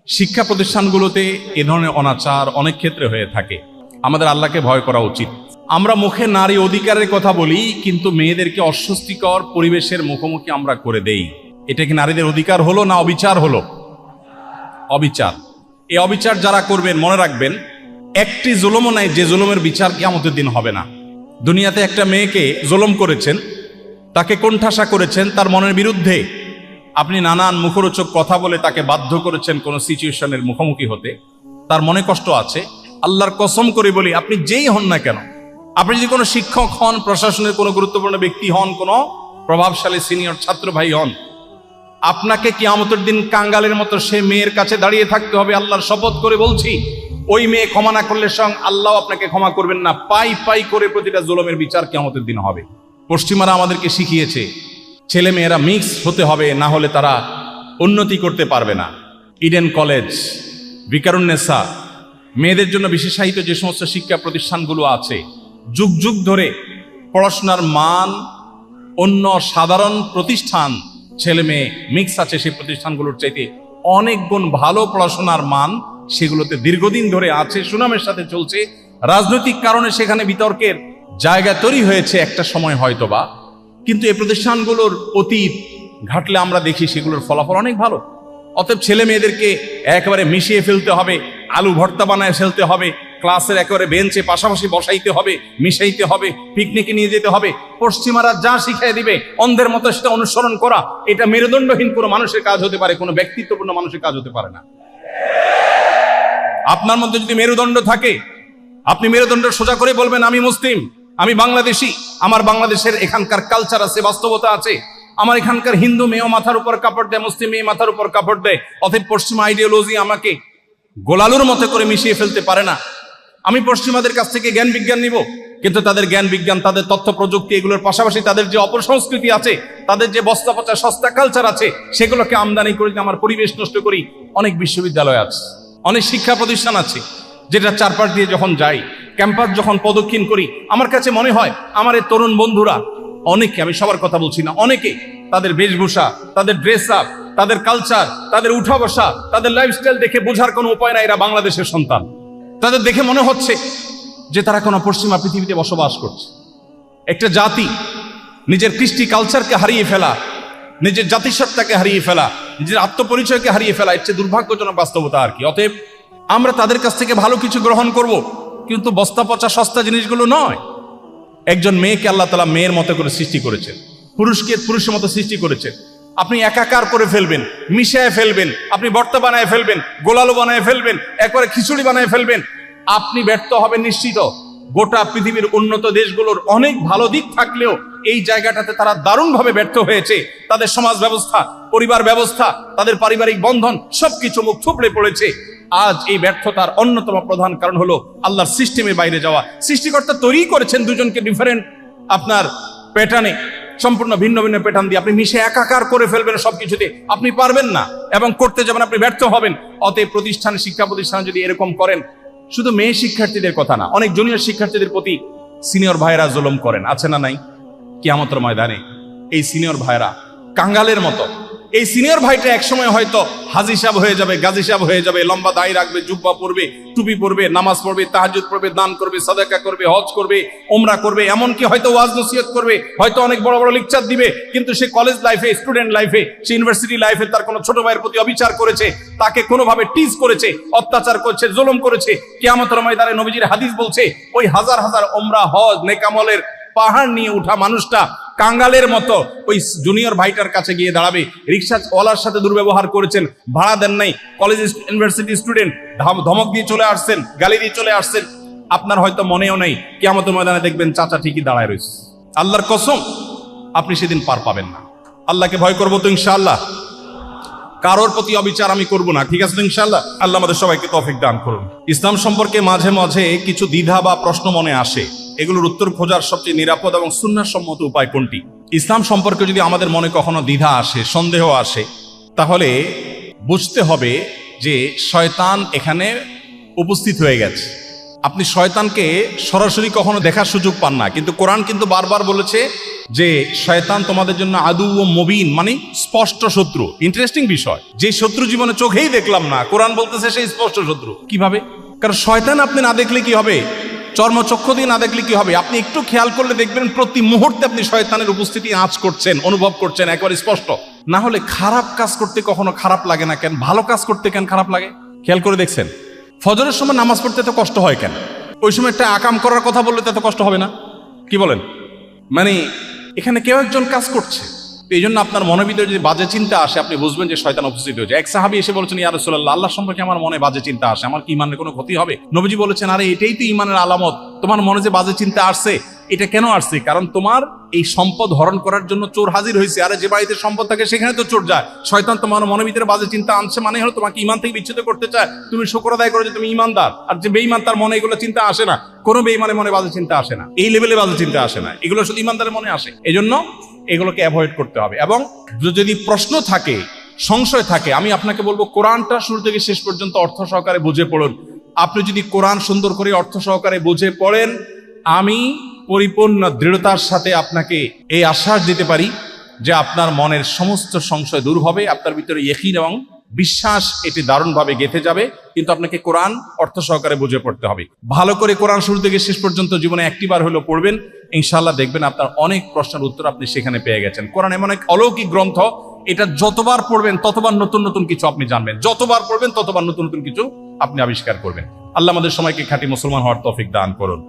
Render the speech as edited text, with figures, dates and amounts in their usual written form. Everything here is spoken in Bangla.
শিক্ষা প্রতিষ্ঠানগুলোতে এ ধরনের অনাচার অনেক ক্ষেত্রে হয়ে থাকে। আমাদের আল্লাহকে ভয় করা উচিত। আমরা মুখে নারী অধিকারের কথা বলি, কিন্তু মেয়েদেরকে অস্বস্তিকর পরিবেশের মুখোমুখি আমরা করে দেই। এটা কি নারীদের অধিকার হলো না অবিচার হলো? অবিচার। এই অবিচার যারা করবেন মনে রাখবেন, একটি জুলুমও নাই যে জুলুমের বিচার কিয়ামতের দিন হবে না। দুনিয়াতে একটা মেয়েকে জুলুম করেছেন, তাকে কোণঠাসা করেছেন, তার মনের বিরুদ্ধে আপনি নানান মুখরোচক কথা বলে তাকে বাধ্য করেছেন কোনো সিচুয়েশনের মুখোমুখি হতে, তার মনে কষ্ট আছে। আল্লাহর কসম করে বলি, আপনি যেই হন না কেন, আপনি যদি কোনো শিক্ষক হন, প্রশাসনের কোনো গুরুত্বপূর্ণ ব্যক্তি হন, কোনো প্রভাবশালী সিনিয়র ছাত্র ভাই হন, আপনাকে কিয়ামতের দিন কাঙ্গালের মতো সে মেয়ের কাছে দাঁড়িয়ে থাকতে হবে। আল্লাহর শপথ করে বলছি, ওই মেয়ে ক্ষমা না করলে স্বয়ং আল্লাহ আপনাকে ক্ষমা করবেন না। পাই পাই করে প্রতিটা জুলুমের বিচার কিয়ামতের দিন হবে। পশ্চিমারা আমাদেরকে শিখিয়েছে ছেলে মেয়েরা মিক্স হতে হবে, না হলে তারা উন্নতি করতে পারবে না। ইডেন কলেজ, ভিকারুন্নেসা, মেয়েদের জন্য বিশেষায়িত যে সমস্ত শিক্ষা প্রতিষ্ঠানগুলো আছে, যুগ যুগ ধরে পড়াশোনার মান অন্য সাধারণ প্রতিষ্ঠান, ছেলে মেয়ে মিক্স আছে সেই প্রতিষ্ঠানগুলোর চাইতে অনেক গুণ ভালো পড়াশোনার মান সেগুলোতে দীর্ঘদিন ধরে আছে, সুনামের সাথে চলছে। রাজনৈতিক কারণে সেখানে বিতর্কের জায়গা তৈরি হয়েছে একটা সময় হয়তোবা, কিন্তু এই প্রতিষ্ঠানগুলোর অতীত ঘাটলে আমরা দেখি সেগুলোর ফলাফল অনেক ভালো। অতএব ছেলে মেয়েদেরকে একেবারে মিশিয়ে ফেলতে হবে, আলু ভর্তা বানায় ফেলতে হবে, ক্লাসের একেবারে বেঞ্চে পাশাপাশি বসাইতে হবে, মিশাইতে হবে, পিকনিকে নিয়ে যেতে হবে। পশ্চিমারা যা শিখিয়ে দিবে অন্ধের মতো সেটা অনুসরণ করা, এটা মেরুদণ্ডহীন কোনো মানুষের কাজ হতে পারে, কোনো ব্যক্তিত্বপূর্ণ মানুষের কাজ হতে পারে না। আপনার মধ্যে যদি মেরুদণ্ড থাকে, আপনি মেরুদণ্ড সোজা করে বলবেন, আমি মুসলিম, আমি বাংলাদেশি, আমার বাংলাদেশের এখানকার কালচার আছে, বাস্তবতা আছে, আমার এখানকার হিন্দু মেয়েও মাথার উপর কাপড় দেয়, মুসলিম মেয়ে মাথার উপর কাপড় দেয়। অতএব পশ্চিমা আইডিওলজি আমাকে গোলালুর মতো করে মিশিয়ে ফেলতে পারে না। আমি পশ্চিমাদের কাছ থেকে জ্ঞান বিজ্ঞান নিব, কিন্তু তাদের জ্ঞান বিজ্ঞান, তাদের তথ্য প্রযুক্তি, এগুলোর পাশাপাশি তাদের যে অপসংস্কৃতি আছে, তাদের যে বস্তা পচা সস্তা কালচার আছে, সেগুলোকে আমদানি করে আমার পরিবেশ নষ্ট করি। অনেক বিশ্ববিদ্যালয় আছে, অনেক শিক্ষা প্রতিষ্ঠান আছে, যেটা চারপাশ দিয়ে যখন যাই, ক্যাম্পাস যখন প্রদক্ষিণ করি, আমার কাছে মনে হয় আমার এই তরুণ বন্ধুরা অনেকে, আমি সবার কথা বলছি না, অনেকে তাদের বেশভূষা, তাদের ড্রেস আপ, তাদের কালচার, তাদের উঠা বসা, তাদের লাইফস্টাইল দেখে বোঝার কোনো উপায় নাই এরা বাংলাদেশের সন্তান। তাদের দেখে মনে হচ্ছে যে তারা কোনো পশ্চিমা পৃথিবীতে বসবাস করছে। একটা জাতি নিজের কৃষ্টি কালচারকে হারিয়ে ফেলা, নিজের জাতিসত্তাকে হারিয়ে ফেলা, নিজের আত্মপরিচয়কে হারিয়ে ফেলা, এর চেয়ে দুর্ভাগ্যজনক বাস্তবতা আর কি। অতএব আমরা তাদের কাছ থেকে ভালো কিছু গ্রহণ করব, কিন্তু বস্তা পচা সস্তা জিনিসগুলো নয়। একজন মেয়েকে আল্লাহ তাআলা মেয়ের মতো করে সৃষ্টি করেছেন, পুরুষকে পুরুষের মতো সৃষ্টি করেছেন। আপনি একাকার করে ফেলবেন, মিশিয়ে ফেলবেন, আপনি ভর্তা বানায় ফেলবেন, গোলালু বানায় ফেলবেন, একবারে খিচুড়ি বানায় ফেলবেন, আপনি ব্যর্থ হবেন নিশ্চিত। গোটা পৃথিবীর উন্নত দেশগুলোর অনেক ভালো দিক থাকলেও এই জায়গাটাতে তারা দারুণভাবে ব্যর্থ হয়েছে। তাদের সমাজ ব্যবস্থা, পরিবার ব্যবস্থা, তাদের পারিবারিক বন্ধন সবকিছু মুখ থুবড়ে পড়েছে। আজ এই ব্যর্থতার অন্যতম প্রধান কারণ হলো আল্লাহর সিস্টেমের বাইরে যাওয়া। সৃষ্টিকর্তা তৈরি করেছেন দুজনকে ডিফারেন্ট আপনার প্যাটার্নে, সম্পূর্ণ ভিন্ন ভিন্ন প্যাটার্ন দিয়ে আপনি মিশে একাকার করে ফেলবেন সবকিছুতে, আপনি পারবেন না এবং করতে যাবেন আপনি ব্যর্থ হবেন। অতএব প্রতিষ্ঠানে, শিক্ষা প্রতিষ্ঠানে যদি এরকম করেন, শুধু মেয়ে শিক্ষার্থীদের কথা না, অনেক জুনিয়র শিক্ষার্থীদের প্রতি সিনিয়র ভাইরা জুলুম করেন, আছে না নাই? কিয়ামতের ময়দানে এই সিনিয়র ভাইরা কাঙ্গালের মতো, এই সিনিয়র ভাইটা একসময় হয়তো হাজী সাহেব হয়ে যাবে, গাজী সাহেব হয়ে যাবে, লম্বা দাড়ি রাখবে, জুব্বা পরবে, টুপি পরবে, নামাজ পড়বে, তাহাজ্জুদ পড়বে, দান করবে, সাদাকা করবে, হজ করবে, উমরা করবে, এমনকি হয়তো ওয়াজ নসিহত করবে, হয়তো অনেক বড় বড় লেকচার দিবে। কিন্তু সে কলেজ লাইফে, স্টুডেন্ট লাইফে, সে ইউনিভার্সিটি লাইফে তার কোনো ছোট ভাইয়ের প্রতি অবিচার করেছে, তাকে কোনোভাবে টিজ করেছে, অত্যাচার করেছে, জুলুম করেছে। কিয়ামতের ময়দানে নবীজির হাদিস বলছে, ওই হাজার হাজার উমরা, হজ, নেকামলের পাহাড় নিয়ে উঠা মানুষটা কাঙ্গালের মতো ওই জুনিয়র ভাইটার কাছে গিয়ে দাঁড়াবে। রিক্সা ওয়ালার সাথে দুর্ব্যবহার করেছেন, ভাড়া দেন নাই, কলেজ ইউনিভার্সিটি স্টুডেন্ট, ধমক দিয়ে চলে আসছেন, গালি দিয়ে চলে আসছেন, আপনার হয়তো মনেও নেই। কিয়ামতের ময়দানে দেখবেন চাচা ঠিকই দাঁড়ায় রয়েছে। আল্লাহর কসম, আপনি সেদিন পার পাবেন না। আল্লাহকে ভয় করবো তো ইনশাআল্লাহ, কারোর প্রতি অবিচার আমি করব না, ঠিক আছে ইনশাআল্লাহ? আল্লাহ আমাদের সবাইকে তৌফিক দান করুন। ইসলাম সম্পর্কে মাঝে মাঝে কিছু দ্বিধা বা প্রশ্ন মনে আসে। এগুলোর উত্তর খোঁজার সবচেয়ে নিরাপদ এবং সুন্নাহসম্মত উপায় কোনটি? ইসলাম সম্পর্কে যদি আমাদের মনে কখনো দ্বিধা আসে, সন্দেহ আসে, তাহলে বুঝতে হবে যে শয়তান এখানে উপস্থিত হয়ে গেছে। আপনি শয়তানকে সরাসরি কখনো দেখার সুযোগ পান না, কিন্তু কোরআন কিন্তু বারবার বলেছে যে শয়তান তোমাদের জন্য আদু ও মুবিন, মানে স্পষ্ট শত্রু। ইন্টারেস্টিং বিষয়, যে শত্রু জীবনে চোখেই দেখলাম না, কোরআন বলতেছে সেই স্পষ্ট শত্রু। কিভাবে? কারণ শয়তান আপনি না দেখলে কি হবে, চর্মচক্ষু দিয়ে না দেখলে কি হবে? আপনি একটু খেয়াল করলে দেখবেন প্রতি মুহূর্তে আপনি শয়তানের উপস্থিতি আঁচ করছেন, অনুভব করছেন, একেবারে স্পষ্ট। না হলে খারাপ কাজ করতে কখনো খারাপ লাগে না কেন? ভালো কাজ করতে কেন খারাপ লাগে? খেয়াল করে দেখছেন, ফজরের সময় নামাজ পড়তে এত কষ্ট হয় কেন? ওই সময় একটা আকাম করার কথা বললে তো এত কষ্ট হবে না? কি বলেন? মানে এখানে কেউ একজন কাজ করছে, এই জন্য আপনার মনের ভিতরে যদি বাজে চিন্তা আসে, আপনি বুঝবেন যে শয়তান উপস্থিত হয়েছে। এক সাহাবী এসে বলেছেন, ইয়া রাসূলুল্লাহ, আল্লাহ সম্পর্কে আমার মনে বাজে চিন্তা আসে, আমার কি ইমানের কোনো ক্ষতি হবে? নবীজি বলেছেন, আরে এটাই তো ইমানের আলামত। তোমার মনে যে বাজে চিন্তা আসছে, এটা কেন আসছে? কারণ তোমার এই সম্পদ হরণ করার জন্য চোর হাজির হয়েছে। আরে যে বাড়িতে সম্পদ থাকে সেখানে তো চোর যায়। শয়তান তোমার মনের ভিতরে বাজে চিন্তা আনছে, মানে হলো তোমাকে ইমান থেকে বিচ্ছিন্ন করতে চায়। তুমি শুকর আদায় করো যে তুমি ইমানদার। আর যে বেঈমান, তার মনে এগুলো চিন্তা আসে না। কোনো বেঈমানের মনে বাজে চিন্তা আসে না, এই লেভেলে বাজে চিন্তা আসে না, এগুলো শুধু ইমানদারের মনে আসে। এজন্য এগুলোকে অ্যাভয়েড করতে হবে। এবং যদি প্রশ্ন থাকে, সংশয় থাকে, আমি আপনাকে বলবো কোরআনটা শুরু থেকে শেষ পর্যন্ত অর্থ সহকারে বুঝে পড়ুন। আপনি যদি কোরআন সুন্দর করে অর্থ সহকারে বুঝে পড়েন, আমি পরিপূর্ণ দৃঢ়তার সাথে আপনাকে এই আশ্বাস দিতে পারি যে আপনার মনের সমস্ত সংশয় দূর হবে, আপনার ভিতরে ইয়াকিন এবং বিশ্বাস এটি দারুণভাবে গেঁথে যাবে। কিন্তু আপনাকে কোরআন অর্থ সহকারে বুঝে পড়তে হবে। ভালো করে কোরআন শুরু থেকে শেষ পর্যন্ত জীবনে একটিবার হলেও পড়বেন, ইনশাআল্লাহ দেখবেন আপনার অনেক প্রশ্নের উত্তর আপনি সেখানে পেয়ে গেছেন। কোরআন এমন এক অলৌকিক গ্রন্থ, এটা যতবার পড়বেন ততবার নতুন নতুন কিছু আপনি জানবেন, যতবার পড়বেন ততবার নতুন নতুন কিছু আপনি আবিষ্কার করবেন। আল্লাহ আমাদের সবাইকে খাঁটি মুসলমান হওয়ার তৌফিক দান করুন।